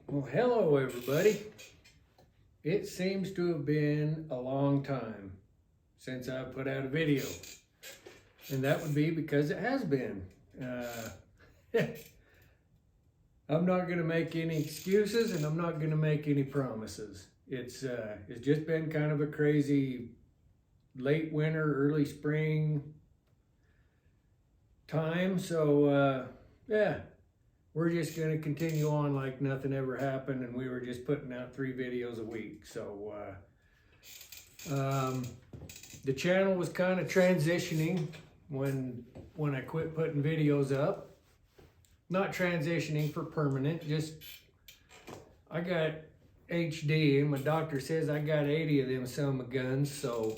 Well, hello everybody. It seems to have been a long time since I put out a video, and that would be because it has been. I'm not going to make any excuses, and I'm not going to make any promises. It's just been kind of a crazy late winter, early spring time. So yeah. We're just going to continue on like nothing ever happened, and we were just putting out 3 videos a week. So the channel was kind of transitioning when I quit putting videos up. Not transitioning for permanent, just I got HD, and my doctor says I got 80 of them son of guns. So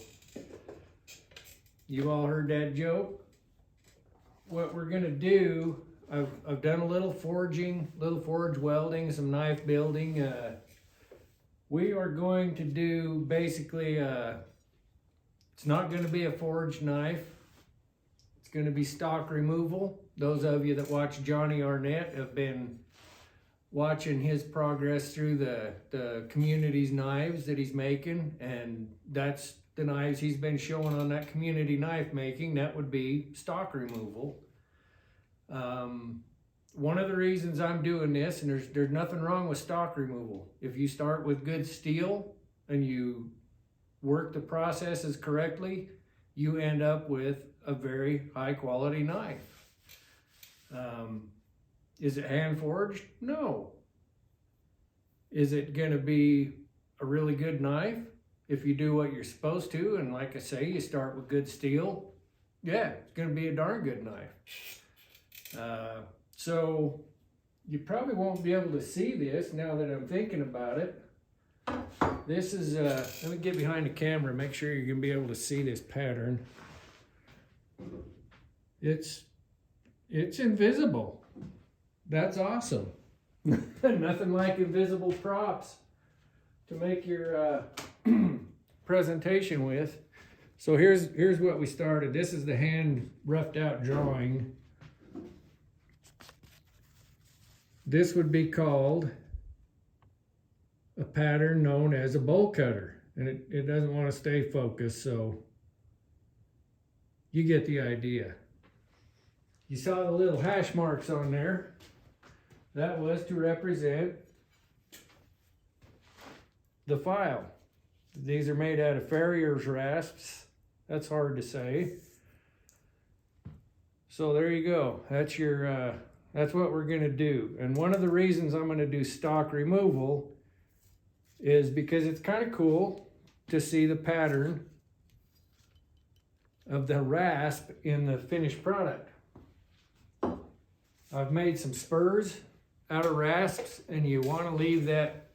you all heard that joke. What we're gonna do, I've done a little forging, forge welding, some knife building. We are going to do basically, it's not going to be a forged knife. It's going to be stock removal. Those of you that watch Johnny Arnett have been watching his progress through the community's knives that he's making, and that's the knives he's been showing on that community knife making. That would be stock removal. One of the reasons I'm doing this, and there's nothing wrong with stock removal. If you start with good steel and you work the processes correctly, you end up with a very high quality knife. Is it hand forged? No. Is it going to be a really good knife if you do what you're supposed to? And like I say, you start with good steel. Yeah, it's going to be a darn good knife. So you probably won't be able to see this now that I'm thinking about it. This is, let me get behind the camera, make sure you're going to be able to see this pattern. It's invisible. That's awesome. Nothing like invisible props to make your presentation with. So here's what we started. This is the hand roughed out drawing. This would be called a pattern known as a bowl cutter, and it doesn't want to stay focused, so you get the idea. You saw the little hash marks on there. That was to represent the file. These are made out of farrier's rasps. That's hard to say. So there you go. That's your that's what we're going to do. And one of the reasons I'm going to do stock removal is because it's kind of cool to see the pattern of the rasp in the finished product. I've made some spurs out of rasps, and you want to leave that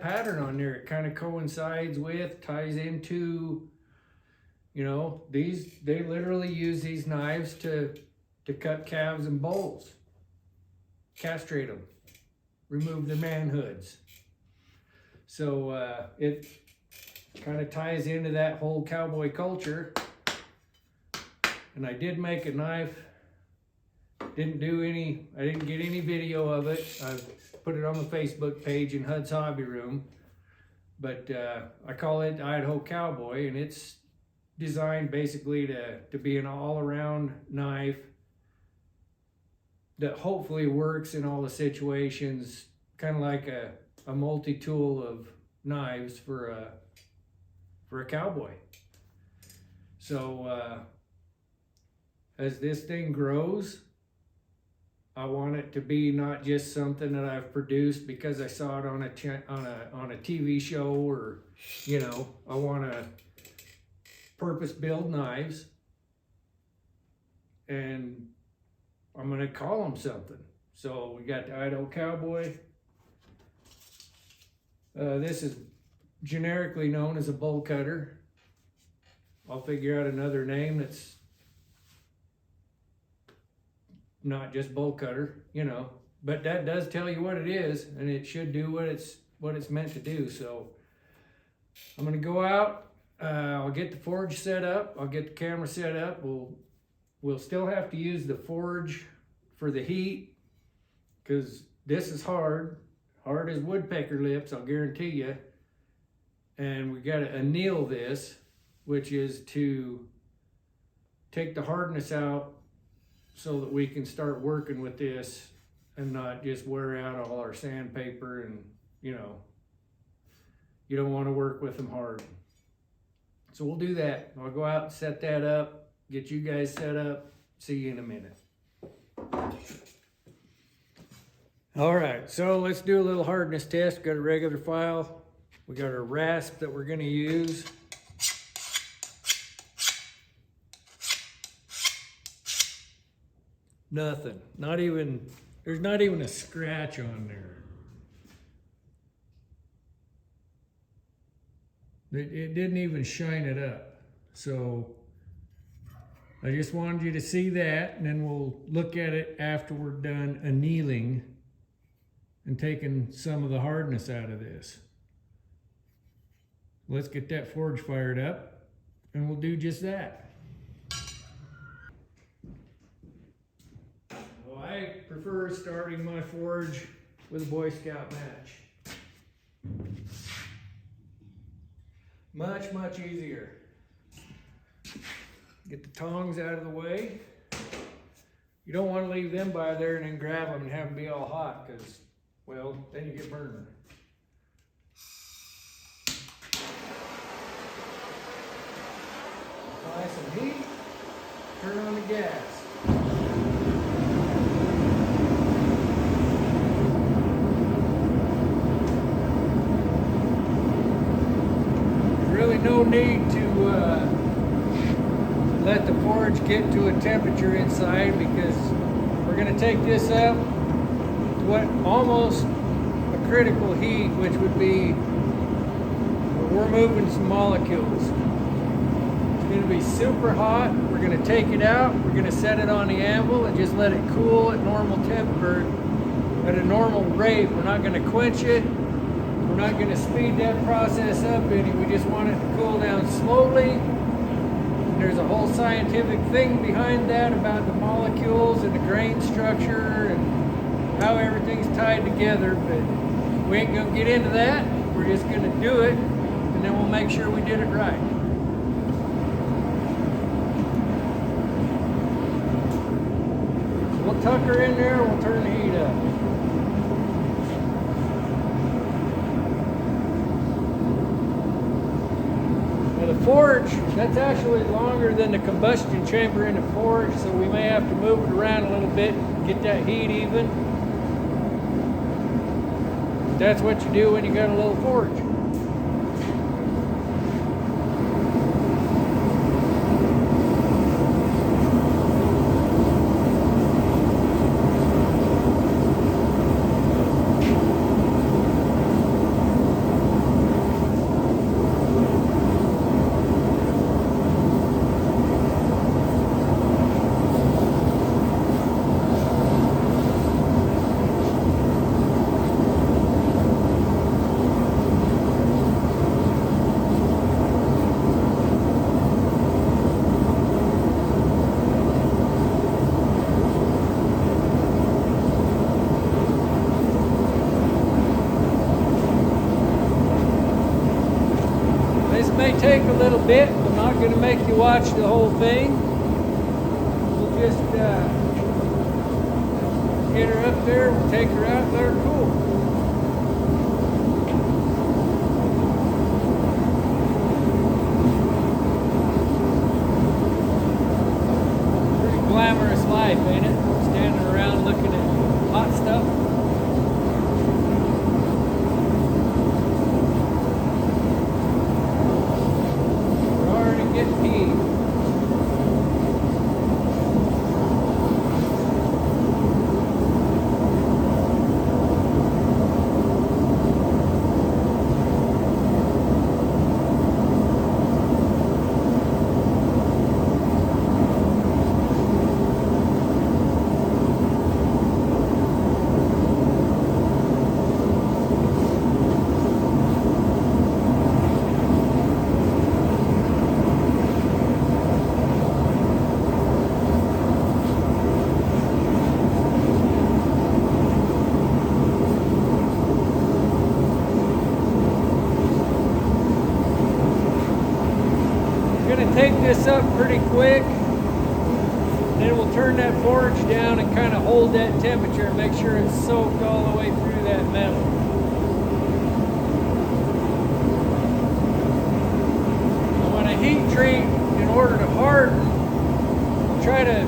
pattern on there. It kind of coincides with, ties into, you know, they literally use these knives to cut calves and bulls, castrate them, remove their manhoods. So it kind of ties into that whole cowboy culture. And I did make a knife. I didn't get any video of it. I put it on the Facebook page in HUD's Hobby Room. But I call it Idaho Cowboy, and it's designed basically to be an all-around knife that hopefully works in all the situations, kind of like a multi-tool of knives for a cowboy. So as this thing grows, I want it to be not just something that I've produced because I saw it on a TV show, or, you know, I want to purpose build knives, and I'm going to call them something. So we got the Idaho Cowboy. This is generically known as a bowl cutter. I'll figure out another name that's not just bowl cutter, you know, but that does tell you what it is, and it should do what it's meant to do. So I'm going to go out. I'll get the forge set up. I'll get the camera set up. We'll still have to use the forge for the heat, because this is hard hard as woodpecker lips, I'll guarantee you. And we got to anneal this, which is to take the hardness out so that we can start working with this and not just wear out all our sandpaper. And you don't want to work with them hard. So we'll do that. I'll go out and set that up, get you guys set up. See you in a minute. All right, so let's do a little hardness test. Got a regular file. We got our rasp that we're gonna use. Nothing, there's not even a scratch on there. It didn't even shine it up. So I just wanted you to see that, and then we'll look at it after we're done annealing and taking some of the hardness out of this. Let's get that forge fired up, and we'll do just that. Well, I prefer starting my forge with a Boy Scout match. Much, much easier. Get the tongs out of the way. You don't want to leave them by there and then grab them and have them be all hot, because, well, then you get burned. Apply some heat, turn on the gas. Really no need to let the forge get to a temperature inside, because we're going to take this up to what almost a critical heat, which would be we're moving some molecules. It's going to be super hot. We're going to take it out. We're going to set it on the anvil and just let it cool at normal temperature, at a normal rate. We're not going to quench it. We're not going to speed that process up any. We just want it to cool down slowly. There's a whole scientific thing behind that about the molecules and the grain structure and how everything's tied together, but we ain't going to get into that. We're just going to do it, and then we'll make sure we did it right. We'll tuck her in there, we'll turn the heat up. The forge, that's actually longer than the combustion chamber in the forge, so we may have to move it around a little bit, get that heat even. That's what you do when you got a little forge. May take a little bit. I'm not going to make you watch the whole thing. We'll just get her up there, we'll take her out, let her cool. Pretty glamorous life, ain't it? Standing around looking at hot stuff. this up pretty quick. Then we'll turn that forge down and kind of hold that temperature and make sure it's soaked all the way through that metal. And when I heat treat, in order to harden, I'll try to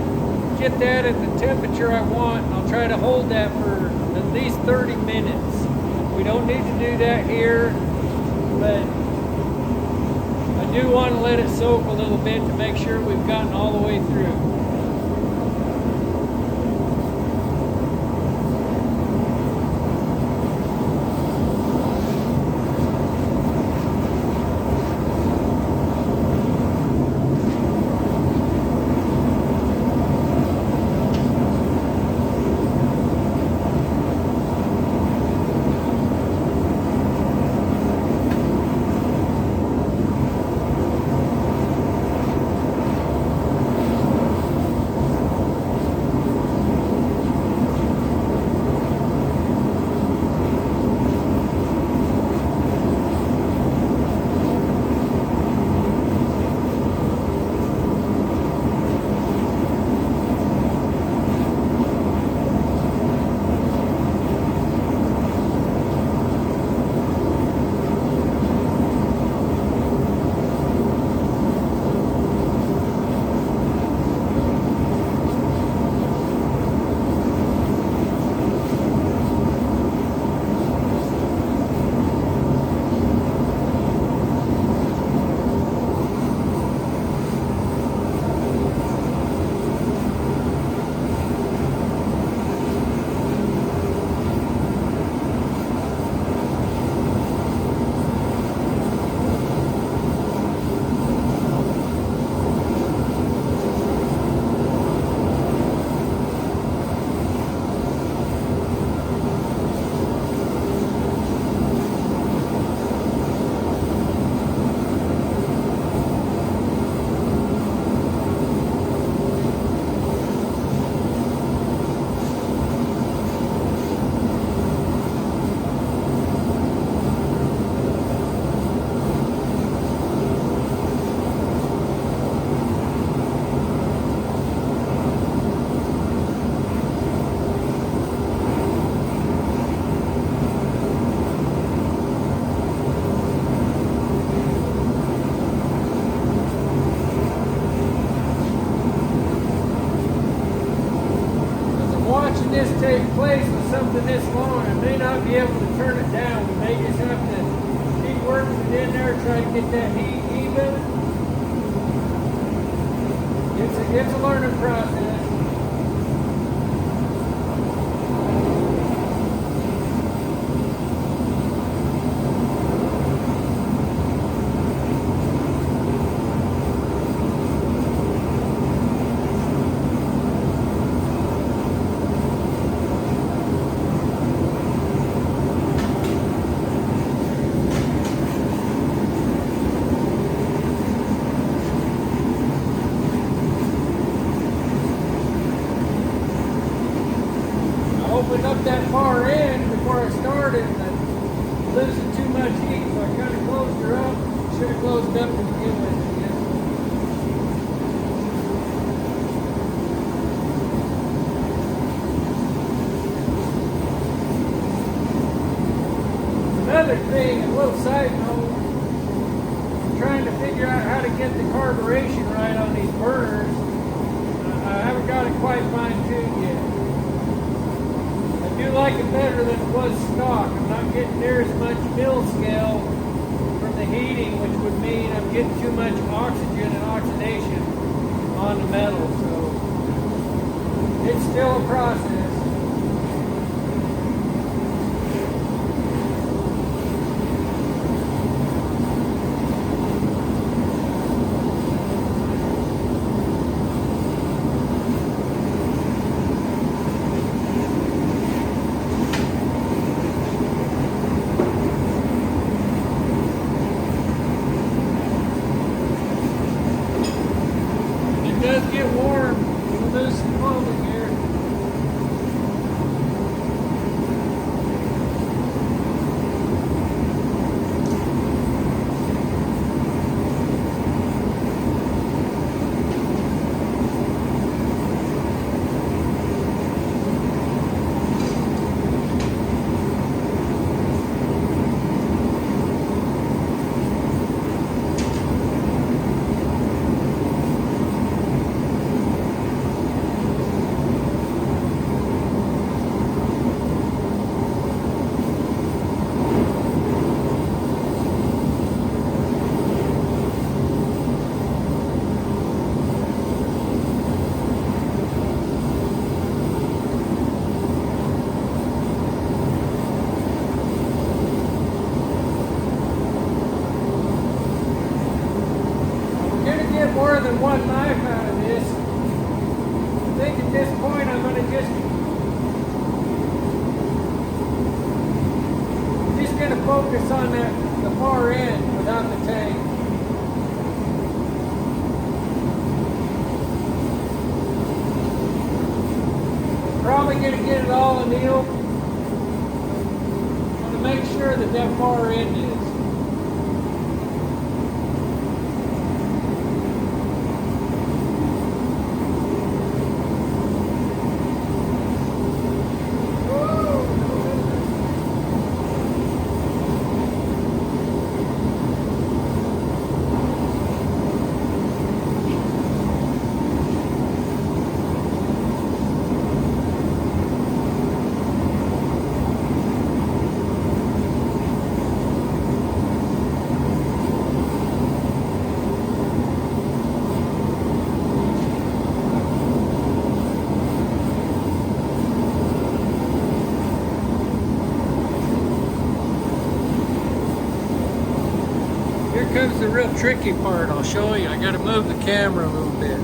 get that at the temperature I want. And I'll try to hold that for at least 30 minutes. We don't need to do that here, but I do want to let it soak a little bit to make sure we've gotten all the way through. This take place with something this long, I may not be able to turn it down. We may just have to keep working it in there, try to get that heat even. It's a learning process. Opened up that far end before I started and losing too much heat, so I kind of closed her up. Should have closed it up to begin with again. Another thing, a little side note, I'm trying to figure out how to get the carburation right on these burners. I haven't got it quite fine-tuned yet. I do like it better than it was stock. I'm not getting near as much mill scale from the heating, which would mean I'm getting too much oxygen and oxidation on the metal. So it's still a process. Get warm, we'll lose some plumbing here. this point, I'm gonna just gonna focus on the far end without the tank. Probably gonna get it all annealed. I want to make sure that far end is. Here comes the real tricky part. I'll show you. I got to move the camera a little bit.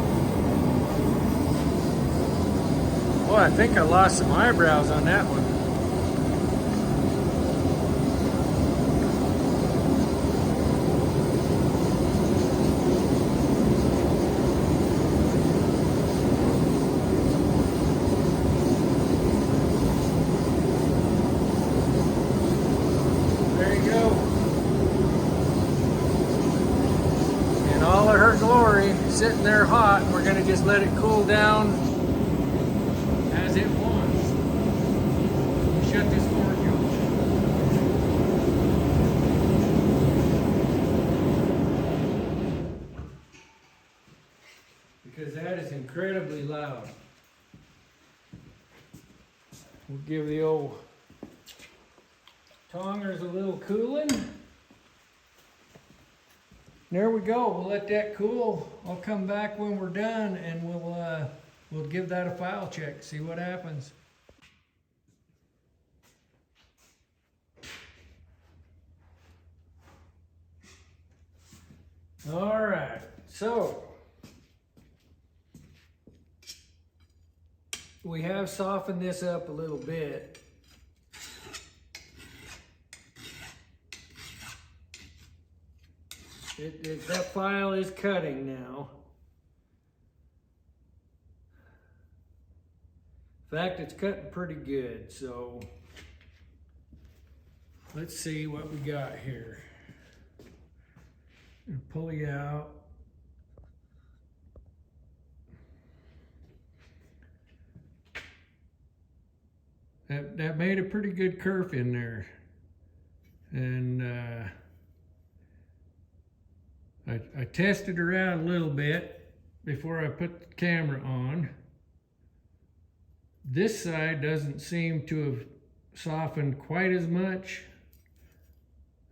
Boy, I think I lost some eyebrows on that one. There you go. All of her glory, sitting there hot, and we're going to just let it cool down as it wants. Shut this forge off. Because that is incredibly loud. We'll give the old tongers a little cooling. There we go. We'll let that cool. I'll come back when we're done, and we'll give that a file check, see what happens. All right. So we have softened this up a little bit. That file is cutting now. In fact, it's cutting pretty good, so let's see what we got here. I'll pull you out. That made a pretty good kerf in there. And I tested her out a little bit before I put the camera on. This side doesn't seem to have softened quite as much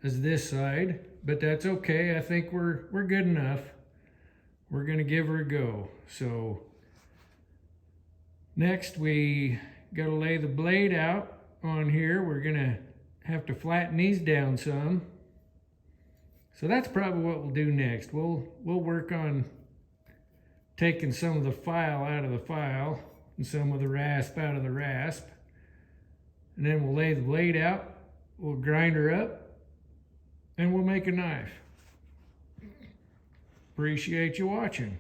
as this side, but that's okay. I think we're good enough. We're gonna give her a go. So next we gotta lay the blade out on here. We're gonna have to flatten these down some. So that's probably what we'll do next. We'll work on taking some of the file out of the file and some of the rasp out of the rasp. And then we'll lay the blade out, we'll grind her up, and we'll make a knife. Appreciate you watching.